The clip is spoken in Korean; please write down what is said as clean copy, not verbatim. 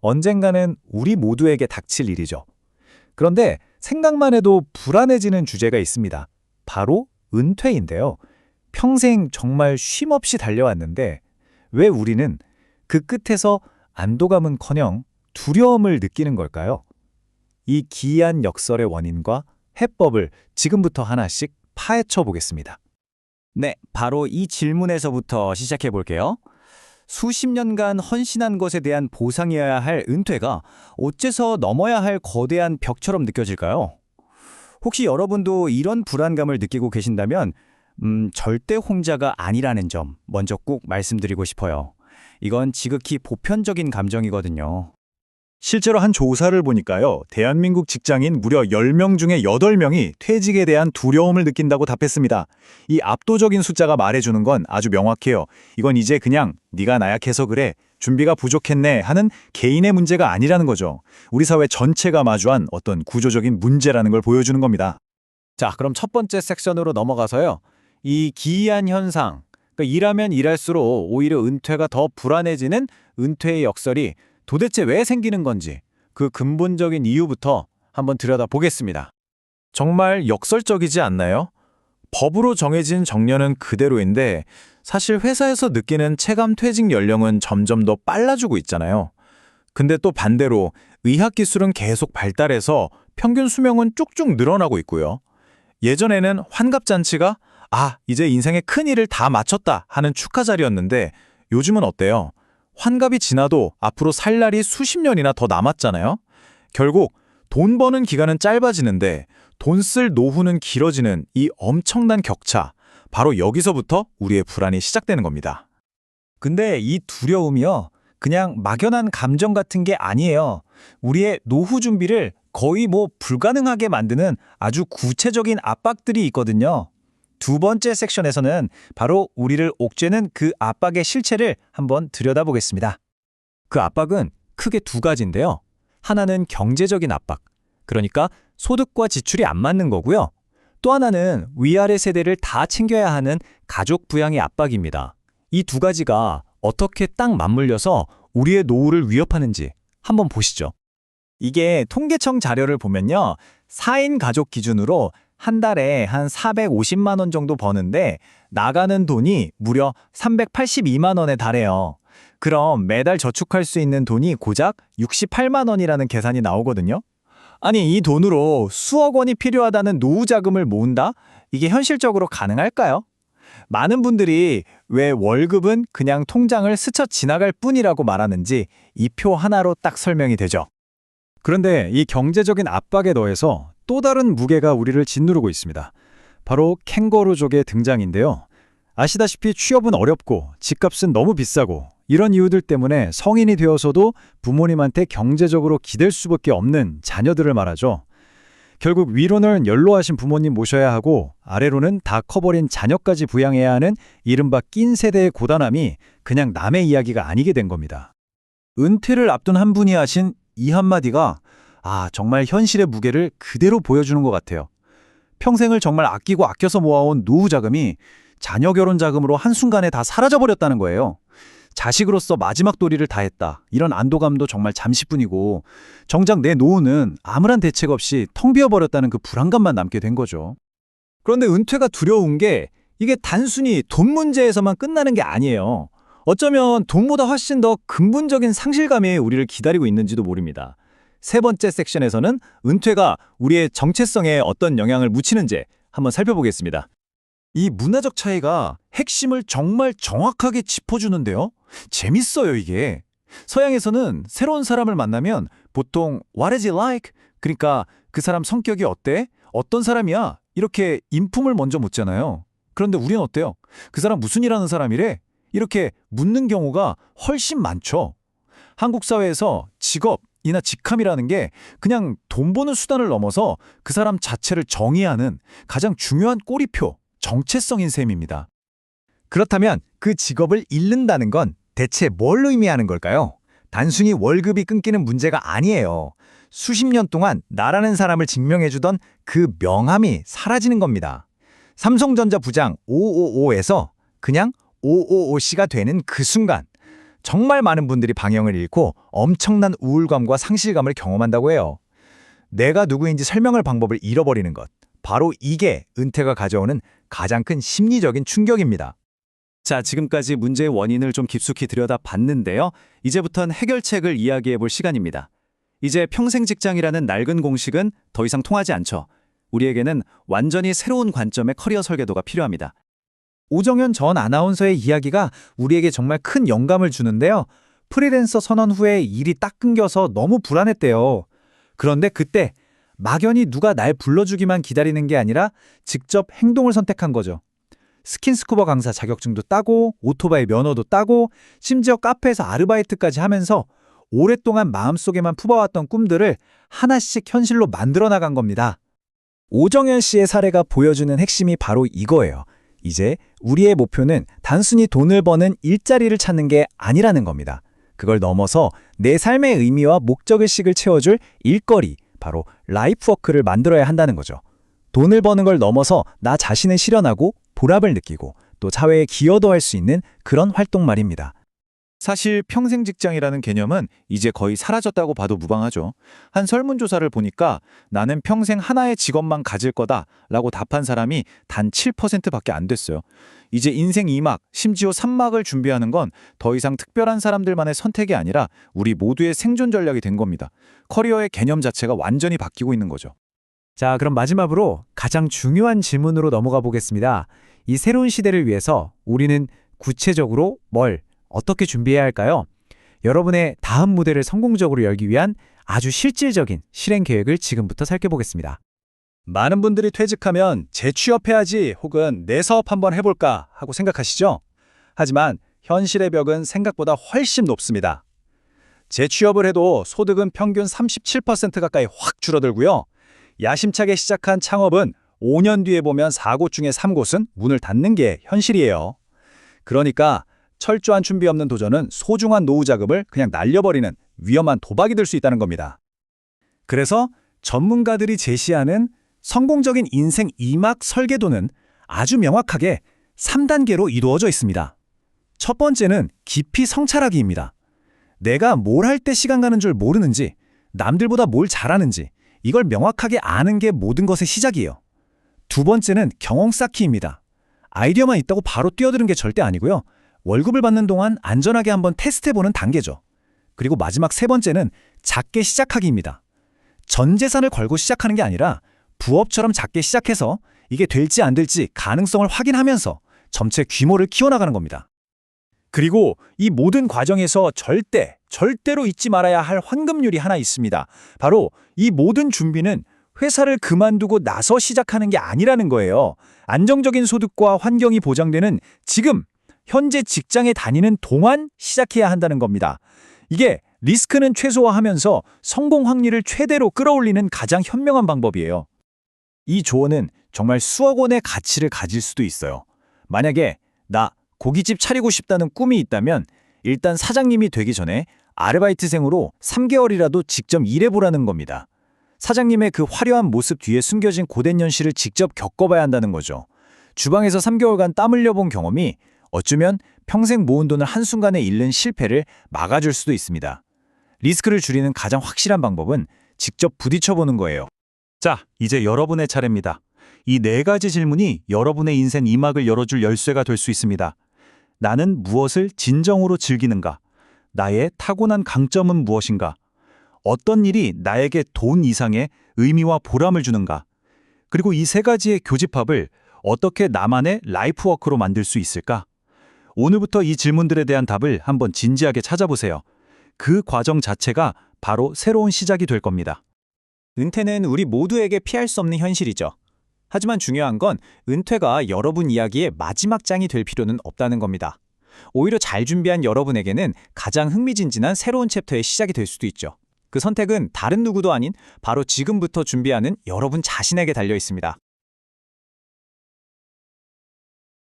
언젠가는 우리 모두에게 닥칠 일이죠. 그런데 생각만 해도 불안해지는 주제가 있습니다. 바로 은퇴인데요. 평생 정말 쉼없이 달려왔는데 왜 우리는 그 끝에서 안도감은커녕 두려움을 느끼는 걸까요? 이 기이한 역설의 원인과 해법을 지금부터 하나씩 파헤쳐 보겠습니다. 네, 바로 이 질문에서부터 시작해 볼게요. 수십 년간 헌신한 것에 대한 보상이어야 할 은퇴가 어째서 넘어야 할 거대한 벽처럼 느껴질까요? 혹시 여러분도 이런 불안감을 느끼고 계신다면 절대 혼자가 아니라는 점 먼저 꼭 말씀드리고 싶어요. 이건 지극히 보편적인 감정이거든요. 실제로 한 조사를 보니까요. 대한민국 직장인 무려 10명 중에 8명이 퇴직에 대한 두려움을 느낀다고 답했습니다. 이 압도적인 숫자가 말해주는 건 아주 명확해요. 이건 이제 그냥 네가 나약해서 그래, 준비가 부족했네 하는 개인의 문제가 아니라는 거죠. 우리 사회 전체가 마주한 어떤 구조적인 문제라는 걸 보여주는 겁니다. 자, 그럼 첫 번째 섹션으로 넘어가서요. 이 기이한 현상, 그러니까 일하면 일할수록 오히려 은퇴가 더 불안해지는 은퇴의 역설이 도대체 왜 생기는 건지 그 근본적인 이유부터 한번 들여다보겠습니다. 정말 역설적이지 않나요? 법으로 정해진 정년은 그대로인데 사실 회사에서 느끼는 체감 퇴직 연령은 점점 더 빨라지고 있잖아요. 근데 또 반대로 의학기술은 계속 발달해서 평균 수명은 쭉쭉 늘어나고 있고요. 예전에는 환갑잔치가 이제 인생의 큰 일을 다 마쳤다 하는 축하 자리였는데 요즘은 어때요? 환갑이 지나도 앞으로 살 날이 수십 년이나 더 남았잖아요. 결국 돈 버는 기간은 짧아지는데 돈 쓸 노후는 길어지는 이 엄청난 격차, 바로 여기서부터 우리의 불안이 시작되는 겁니다. 근데 이 두려움이요, 그냥 막연한 감정 같은 게 아니에요. 우리의 노후 준비를 거의 불가능하게 만드는 아주 구체적인 압박들이 있거든요. 두 번째 섹션에서는 바로 우리를 옥죄는 그 압박의 실체를 한번 들여다보겠습니다. 그 압박은 크게 두 가지인데요. 하나는 경제적인 압박, 그러니까 소득과 지출이 안 맞는 거고요. 또 하나는 위아래 세대를 다 챙겨야 하는 가족 부양의 압박입니다. 이 두 가지가 어떻게 딱 맞물려서 우리의 노후를 위협하는지 한번 보시죠. 이게 통계청 자료를 보면요. 4인 가족 기준으로 한 달에 한 450만 원 정도 버는데 나가는 돈이 무려 382만 원에 달해요. 그럼 매달 저축할 수 있는 돈이 고작 68만 원이라는 계산이 나오거든요. 아니, 이 돈으로 수억 원이 필요하다는 노후 자금을 모은다? 이게 현실적으로 가능할까요? 많은 분들이 왜 월급은 그냥 통장을 스쳐 지나갈 뿐이라고 말하는지 이 표 하나로 딱 설명이 되죠. 그런데 이 경제적인 압박에 더해서 또 다른 무게가 우리를 짓누르고 있습니다. 바로 캥거루족의 등장인데요. 아시다시피 취업은 어렵고 집값은 너무 비싸고 이런 이유들 때문에 성인이 되어서도 부모님한테 경제적으로 기댈 수밖에 없는 자녀들을 말하죠. 결국 위로는 연로하신 부모님 모셔야 하고 아래로는 다 커버린 자녀까지 부양해야 하는 이른바 낀 세대의 고단함이 그냥 남의 이야기가 아니게 된 겁니다. 은퇴를 앞둔 한 분이 하신 이 한마디가 정말 현실의 무게를 그대로 보여주는 것 같아요. 평생을 정말 아끼고 아껴서 모아온 노후 자금이 자녀 결혼 자금으로 한순간에 다 사라져버렸다는 거예요. 자식으로서 마지막 도리를 다했다. 이런 안도감도 정말 잠시뿐이고 정작 내 노후는 아무런 대책 없이 텅 비어버렸다는 그 불안감만 남게 된 거죠. 그런데 은퇴가 두려운 게 이게 단순히 돈 문제에서만 끝나는 게 아니에요. 어쩌면 돈보다 훨씬 더 근본적인 상실감이 우리를 기다리고 있는지도 모릅니다. 세 번째 섹션에서는 은퇴가 우리의 정체성에 어떤 영향을 미치는지 한번 살펴보겠습니다. 이 문화적 차이가 핵심을 정말 정확하게 짚어주는데요. 재밌어요, 이게. 서양에서는 새로운 사람을 만나면 보통 What is he like? 그러니까 그 사람 성격이 어때? 어떤 사람이야? 이렇게 인품을 먼저 묻잖아요. 그런데 우리는 어때요? 그 사람 무슨 일 하는 사람이래? 이렇게 묻는 경우가 훨씬 많죠. 한국 사회에서 직업이나 직함이라는 게 그냥 돈 버는 수단을 넘어서 그 사람 자체를 정의하는 가장 중요한 꼬리표, 정체성인 셈입니다. 그렇다면 그 직업을 잃는다는 건 대체 뭘 의미하는 걸까요? 단순히 월급이 끊기는 문제가 아니에요. 수십 년 동안 나라는 사람을 증명해주던 그 명함이 사라지는 겁니다. 삼성전자 부장 555에서 그냥 555씨가 되는 그 순간 정말 많은 분들이 방향을 잃고 엄청난 우울감과 상실감을 경험한다고 해요. 내가 누구인지 설명할 방법을 잃어버리는 것. 바로 이게 은퇴가 가져오는 가장 큰 심리적인 충격입니다. 자, 지금까지 문제의 원인을 좀 깊숙이 들여다봤는데요. 이제부터는 해결책을 이야기해 볼 시간입니다. 이제 평생 직장이라는 낡은 공식은 더 이상 통하지 않죠. 우리에게는 완전히 새로운 관점의 커리어 설계도가 필요합니다. 오정현 전 아나운서의 이야기가 우리에게 정말 큰 영감을 주는데요. 프리랜서 선언 후에 일이 딱 끊겨서 너무 불안했대요. 그런데 그때 막연히 누가 날 불러주기만 기다리는 게 아니라 직접 행동을 선택한 거죠. 스킨스쿠버 강사 자격증도 따고 오토바이 면허도 따고 심지어 카페에서 아르바이트까지 하면서 오랫동안 마음속에만 품어왔던 꿈들을 하나씩 현실로 만들어 나간 겁니다. 오정현 씨의 사례가 보여주는 핵심이 바로 이거예요. 이제 우리의 목표는 단순히 돈을 버는 일자리를 찾는 게 아니라는 겁니다. 그걸 넘어서 내 삶의 의미와 목적의식을 채워줄 일거리, 바로 라이프워크를 만들어야 한다는 거죠. 돈을 버는 걸 넘어서 나 자신을 실현하고 보람을 느끼고 또 사회에 기여도 할 수 있는 그런 활동 말입니다. 사실 평생 직장이라는 개념은 이제 거의 사라졌다고 봐도 무방하죠. 한 설문조사를 보니까 나는 평생 하나의 직업만 가질 거다라고 답한 사람이 단 7%밖에 안 됐어요. 이제 인생 2막, 심지어 3막을 준비하는 건 더 이상 특별한 사람들만의 선택이 아니라 우리 모두의 생존 전략이 된 겁니다. 커리어의 개념 자체가 완전히 바뀌고 있는 거죠. 자, 그럼 마지막으로 가장 중요한 질문으로 넘어가 보겠습니다. 이 새로운 시대를 위해서 우리는 구체적으로 어떻게 준비해야 할까요? 여러분의 다음 무대를 성공적으로 열기 위한 아주 실질적인 실행 계획을 지금부터 살펴보겠습니다. 많은 분들이 퇴직하면 재취업해야지 혹은 내 사업 한번 해볼까 하고 생각하시죠? 하지만 현실의 벽은 생각보다 훨씬 높습니다. 재취업을 해도 소득은 평균 37% 가까이 확 줄어들고요. 야심차게 시작한 창업은 5년 뒤에 보면 4곳 중에 3곳은 문을 닫는 게 현실이에요. 그러니까 철저한 준비 없는 도전은 소중한 노후 자금을 그냥 날려버리는 위험한 도박이 될 수 있다는 겁니다. 그래서 전문가들이 제시하는 성공적인 인생 2막 설계도는 아주 명확하게 3단계로 이루어져 있습니다. 첫 번째는 깊이 성찰하기입니다. 내가 뭘 할 때 시간 가는 줄 모르는지, 남들보다 뭘 잘하는지 이걸 명확하게 아는 게 모든 것의 시작이에요. 두 번째는 경험 쌓기입니다. 아이디어만 있다고 바로 뛰어드는 게 절대 아니고요. 월급을 받는 동안 안전하게 한번 테스트해보는 단계죠. 그리고 마지막 세 번째는 작게 시작하기입니다. 전 재산을 걸고 시작하는 게 아니라 부업처럼 작게 시작해서 이게 될지 안 될지 가능성을 확인하면서 점차 규모를 키워나가는 겁니다. 그리고 이 모든 과정에서 절대로 잊지 말아야 할 황금률이 하나 있습니다. 바로 이 모든 준비는 회사를 그만두고 나서 시작하는 게 아니라는 거예요. 안정적인 소득과 환경이 보장되는 지금 현재 직장에 다니는 동안 시작해야 한다는 겁니다. 이게 리스크는 최소화하면서 성공 확률을 최대로 끌어올리는 가장 현명한 방법이에요. 이 조언은 정말 수억 원의 가치를 가질 수도 있어요. 만약에 나 고깃집 차리고 싶다는 꿈이 있다면 일단 사장님이 되기 전에 아르바이트생으로 3개월이라도 직접 일해보라는 겁니다. 사장님의 그 화려한 모습 뒤에 숨겨진 고된 현실을 직접 겪어봐야 한다는 거죠. 주방에서 3개월간 땀 흘려본 경험이 어쩌면 평생 모은 돈을 한순간에 잃는 실패를 막아줄 수도 있습니다. 리스크를 줄이는 가장 확실한 방법은 직접 부딪혀보는 거예요. 자, 이제 여러분의 차례입니다. 이 4가지 질문이 여러분의 인생 2막을 열어줄 열쇠가 될 수 있습니다. 나는 무엇을 진정으로 즐기는가? 나의 타고난 강점은 무엇인가? 어떤 일이 나에게 돈 이상의 의미와 보람을 주는가? 그리고 이 3가지의 교집합을 어떻게 나만의 라이프워크로 만들 수 있을까? 오늘부터 이 질문들에 대한 답을 한번 진지하게 찾아보세요. 그 과정 자체가 바로 새로운 시작이 될 겁니다. 은퇴는 우리 모두에게 피할 수 없는 현실이죠. 하지만 중요한 건 은퇴가 여러분 이야기의 마지막 장이 될 필요는 없다는 겁니다. 오히려 잘 준비한 여러분에게는 가장 흥미진진한 새로운 챕터의 시작이 될 수도 있죠. 그 선택은 다른 누구도 아닌 바로 지금부터 준비하는 여러분 자신에게 달려 있습니다.